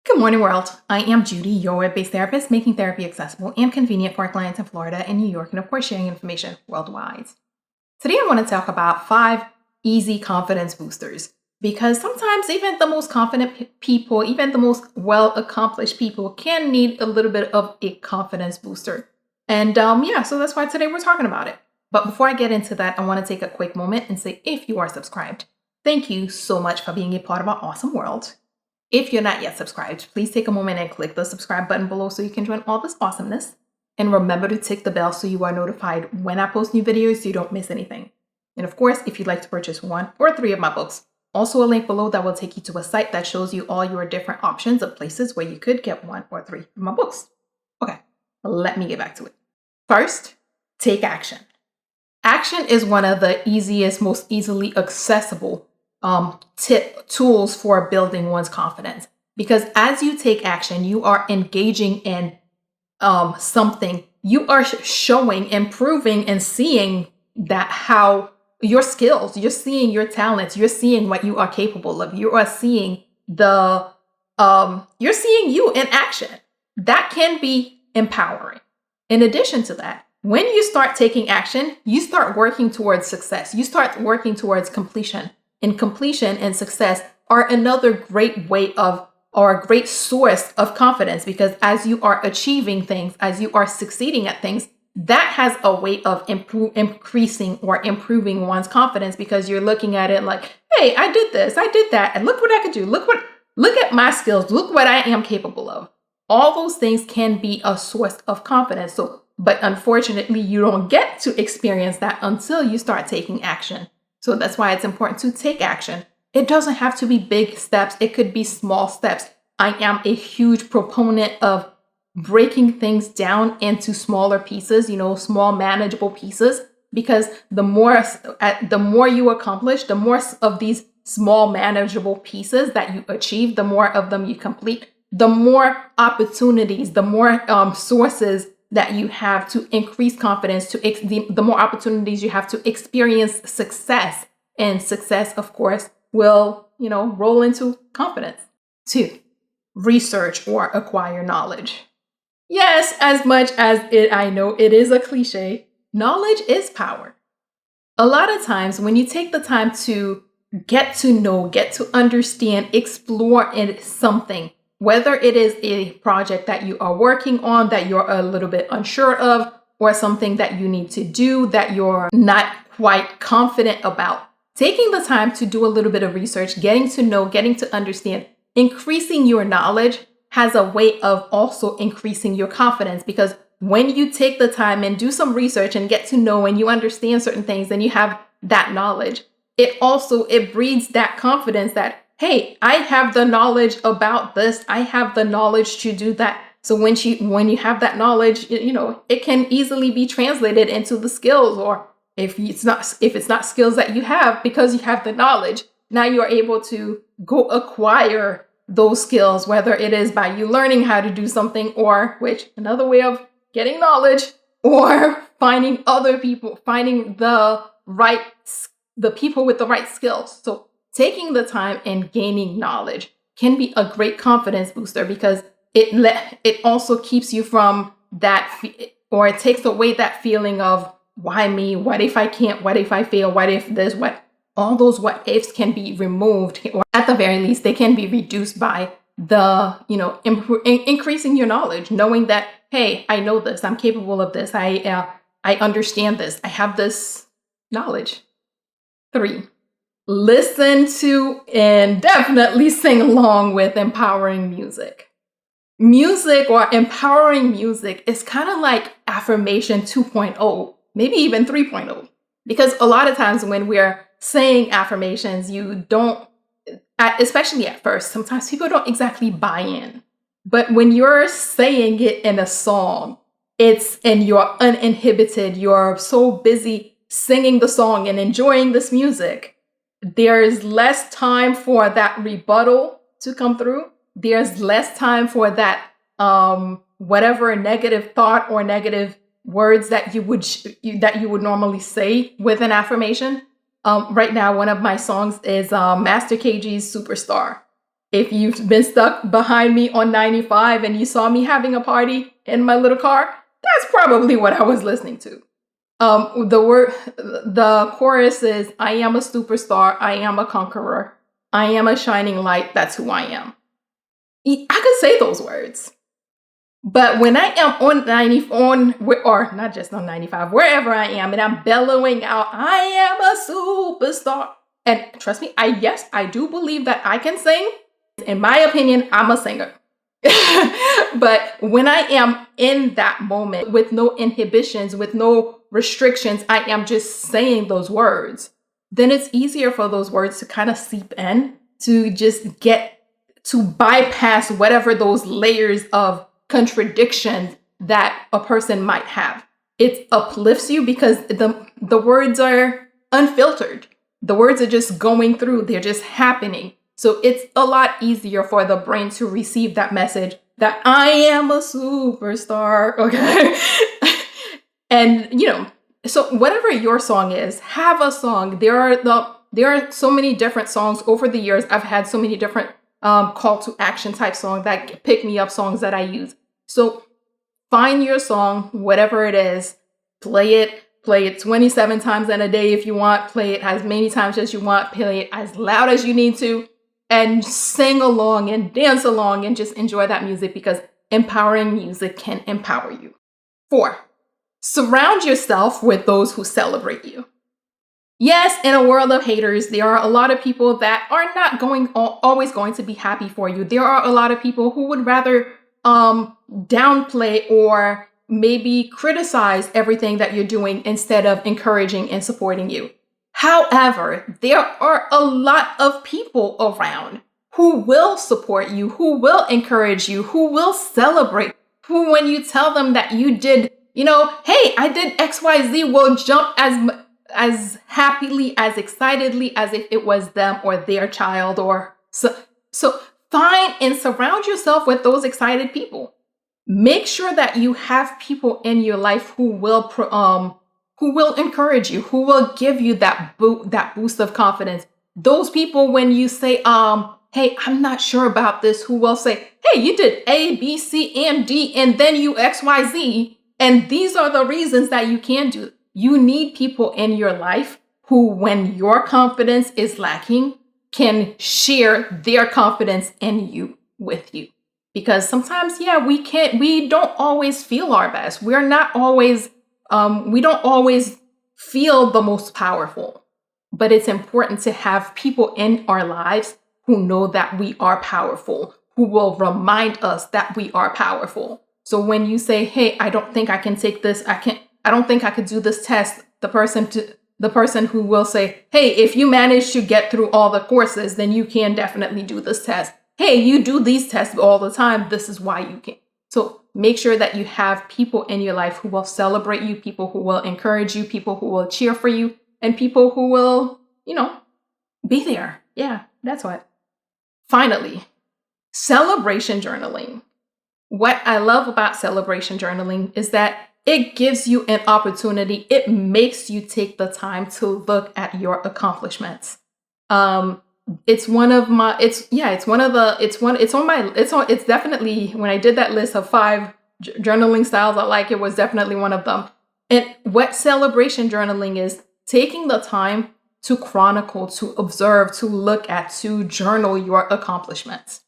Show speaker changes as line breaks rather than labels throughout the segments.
Good morning, world. I am Judy, your web-based therapist, making therapy accessible and convenient for our clients in Florida and New York, and of course, sharing information worldwide. Today, I want to talk about 5 easy confidence boosters because sometimes even the most confident people, even the most well-accomplished people, can need a little bit of a confidence booster. And so that's why today we're talking about it. But before I get into that, I want to take a quick moment and say, if you are subscribed, thank you so much for being a part of our awesome world. If you're not yet subscribed, please take a moment and click the subscribe button below so you can join all this awesomeness. And remember to tick the bell so you are notified when I post new videos so you don't miss anything. And of course, if you'd like to purchase 1 or 3 of my books, also a link below that will take you to a site that shows you all your different options of places where you could get 1 or 3 of my books. Okay, let me get back to it. First, take action. Action is one of the easiest, most easily accessible tools for building one's confidence, because as you take action, you are engaging in something. You are showing, improving, and seeing that how your skills, you're seeing your talents, you're seeing what you are capable of. You are seeing you're seeing you in action. That can be empowering. In addition to that, when you start taking action, you start working towards success. You start working towards completion. And completion and success are another great way of, or a great source of confidence, because as you are achieving things, as you are succeeding at things, that has a way of increasing or improving one's confidence, because you're looking at it like, hey, I did this, I did that, and look what I could do. Look at my skills. Look what I am capable of. All those things can be a source of confidence. But unfortunately, you don't get to experience that until you start taking action. So that's why it's important to take action. It doesn't have to be big steps. It could be small steps. I am a huge proponent of breaking things down into smaller pieces, small manageable pieces, because the more you accomplish, the more of these small manageable pieces that you achieve, the more of them you complete, the more opportunities, the more sources that you have to increase confidence, the more opportunities you have to experience success. And success, of course, will, roll into confidence. 2, research or acquire knowledge. Yes, as much as I know it is a cliche, knowledge is power. A lot of times when you take the time to get to know, get to understand, explore in something, whether it is a project that you are working on that you're a little bit unsure of, or something that you need to do that you're not quite confident about, taking the time to do a little bit of research, getting to know, getting to understand, increasing your knowledge has a way of also increasing your confidence, because when you take the time and do some research and get to know and you understand certain things and you have that knowledge, it breeds that confidence that, hey, I have the knowledge about this. I have the knowledge to do that. So when you have that knowledge, it can easily be translated into the skills, or if it's not skills that you have, because you have the knowledge, now you are able to go acquire those skills, whether it is by you learning how to do something, or which another way of getting knowledge, or finding other people, finding the people with the right skills. So taking the time and gaining knowledge can be a great confidence booster, because it also keeps you from that, or it takes away that feeling of, why me? What if I can't? What if I fail? What if this? All those what ifs can be removed, or at the very least, they can be reduced by the, increasing your knowledge, knowing that, hey, I know this, I'm capable of this, I understand this, I have this knowledge. 3, listen to and definitely sing along with empowering music. Music, or empowering music, is kind of like affirmation 2.0, maybe even 3.0, because a lot of times when we're saying affirmations, you don't, especially at first, sometimes people don't exactly buy in. But when you're saying it in a song, and you're uninhibited, you're so busy singing the song and enjoying this music, there's less time for that rebuttal to come through. There's less time for that whatever negative thought or negative words that you would normally say with an affirmation. Right now, one of my songs is Master KG's Superstar. If you've been stuck behind me on 95 and you saw me having a party in my little car, that's probably what I was listening to. The chorus is, I am a superstar, I am a conqueror, I am a shining light, that's who I am. I could say those words. But when I am or not just on 95, wherever I am, and I'm bellowing out, I am a superstar. And trust me, I do believe that I can sing. In my opinion, I'm a singer. But when I am in that moment with no inhibitions, with no restrictions, I am just saying those words, then it's easier for those words to kind of seep in, to just get to bypass whatever those layers of contradictions that a person might have. It uplifts you because the words are unfiltered. The words are just going through, they're just happening. So it's a lot easier for the brain to receive that message that I am a superstar, okay? And, so whatever your song is, have a song. There are so many different songs over the years. I've had so many different call to action type songs, that pick me up songs that I use. So find your song, whatever it is, play it 27 times in a day if you want, play it as many times as you want, play it as loud as you need to, and sing along and dance along and just enjoy that music, because empowering music can empower you. 4, surround yourself with those who celebrate you. Yes, in a world of haters, there are a lot of people that are not always going to be happy for you. There are a lot of people who would rather downplay or maybe criticize everything that you're doing instead of encouraging and supporting you. However, there are a lot of people around who will support you, who will encourage you, who will celebrate, who, when you tell them that you did, hey, I did XYZ, will jump as happily, as excitedly as if it was them or their child. Or so find and surround yourself with those excited people. Make sure that you have people in your life who will encourage you, who will give you that boost of confidence. Those people, when you say, hey, I'm not sure about this, who will say, hey, you did A, B, C, and D, and then you X, Y, Z, and these are the reasons that you can do it. You need people in your life who, when your confidence is lacking, can share their confidence in you with you. Because sometimes, we don't always feel our best. We don't always feel the most powerful. But it's important to have people in our lives who know that we are powerful, who will remind us that we are powerful. So when you say, hey, I don't think I can take this, I don't think I could do this test, the person who will say, hey, if you manage to get through all the courses, then you can definitely do this test. Hey, you do these tests all the time, this is why you can. So make sure that you have people in your life who will celebrate you, people who will encourage you, people who will cheer for you, and people who will, be there. Yeah, that's what. Finally, celebration journaling. What I love about celebration journaling is that it gives you an opportunity. It makes you take the time to look at your accomplishments. It's definitely, when I did that list of 5 journaling styles I like, it was definitely one of them. And what celebration journaling is, taking the time to chronicle, to observe, to look at, to journal your accomplishments.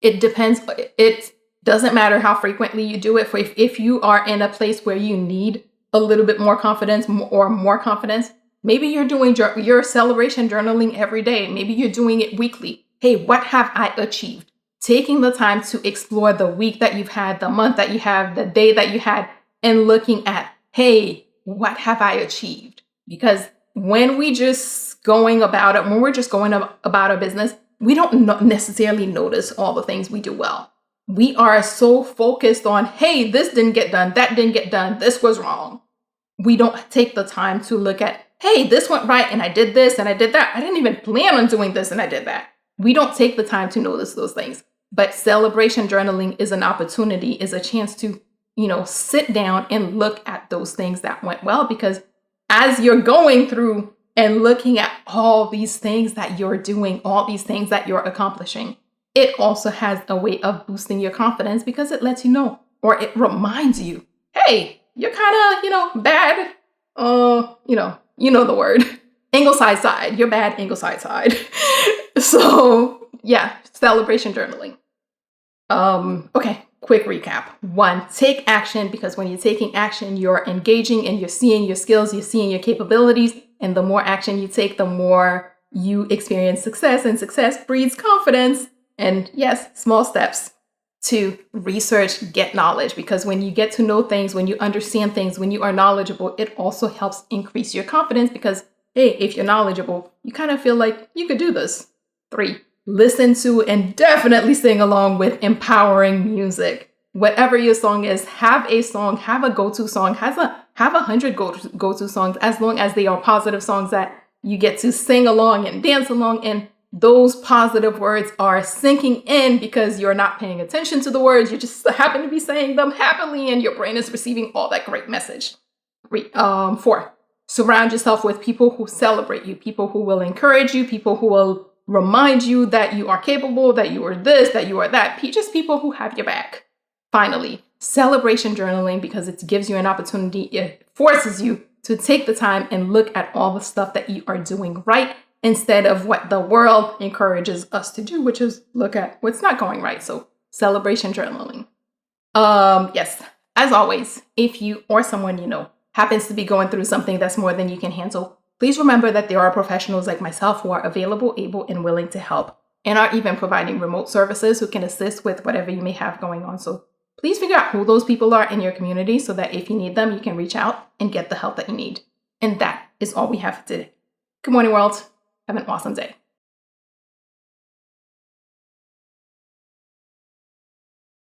It depends. It doesn't matter how frequently you do it. If you are in a place where you need a little bit more confidence or more confidence, maybe you're doing your celebration journaling every day. Maybe you're doing it weekly. Hey, what have I achieved? Taking the time to explore the week that you've had, the month that you have, the day that you had, and looking at, hey, what have I achieved? Because when we're just going about our business, we don't necessarily notice all the things we do well. We are so focused on, hey, this didn't get done, that didn't get done, this was wrong. We don't take the time to look at, hey, this went right, and I did this, and I did that. I didn't even plan on doing this, and I did that. We don't take the time to notice those things. But celebration journaling is an opportunity, is a chance to, sit down and look at those things that went well. Because as you're going through and looking at all these things that you're doing, all these things that you're accomplishing, it also has a way of boosting your confidence because it lets you know, or it reminds you, hey, you're kind of, bad. The word. Ingleside side. You're bad, Ingleside side. So yeah, celebration journaling. Okay, quick recap. 1, take action, because when you're taking action, you're engaging and you're seeing your skills, you're seeing your capabilities. And the more action you take, the more you experience success, and success breeds confidence. And yes, small steps. 2, research, get knowledge, because when you get to know things, when you understand things, when you are knowledgeable, it also helps increase your confidence because, hey, if you're knowledgeable, you kind of feel like you could do this. 3, listen to and definitely sing along with empowering music. Whatever your song is, have a song, have a go-to song, have 100 go-to songs, as long as they are positive songs that you get to sing along and dance along, and those positive words are sinking in because you're not paying attention to the words. You just happen to be saying them happily and your brain is receiving all that great message. 4, surround yourself with people who celebrate you, people who will encourage you, people who will remind you that you are capable, that you are this, that you are that, just people who have your back. Finally, celebration journaling, because it gives you an opportunity, it forces you to take the time and look at all the stuff that you are doing right, instead of what the world encourages us to do, which is look at what's not going right. So celebration journaling. Yes, as always, if you or someone you know happens to be going through something that's more than you can handle, please remember that there are professionals like myself who are available, able, and willing to help, and are even providing remote services who can assist with whatever you may have going on. So please figure out who those people are in your community so that if you need them, you can reach out and get the help that you need. And that is all we have for today. Good morning, world. Have an awesome day.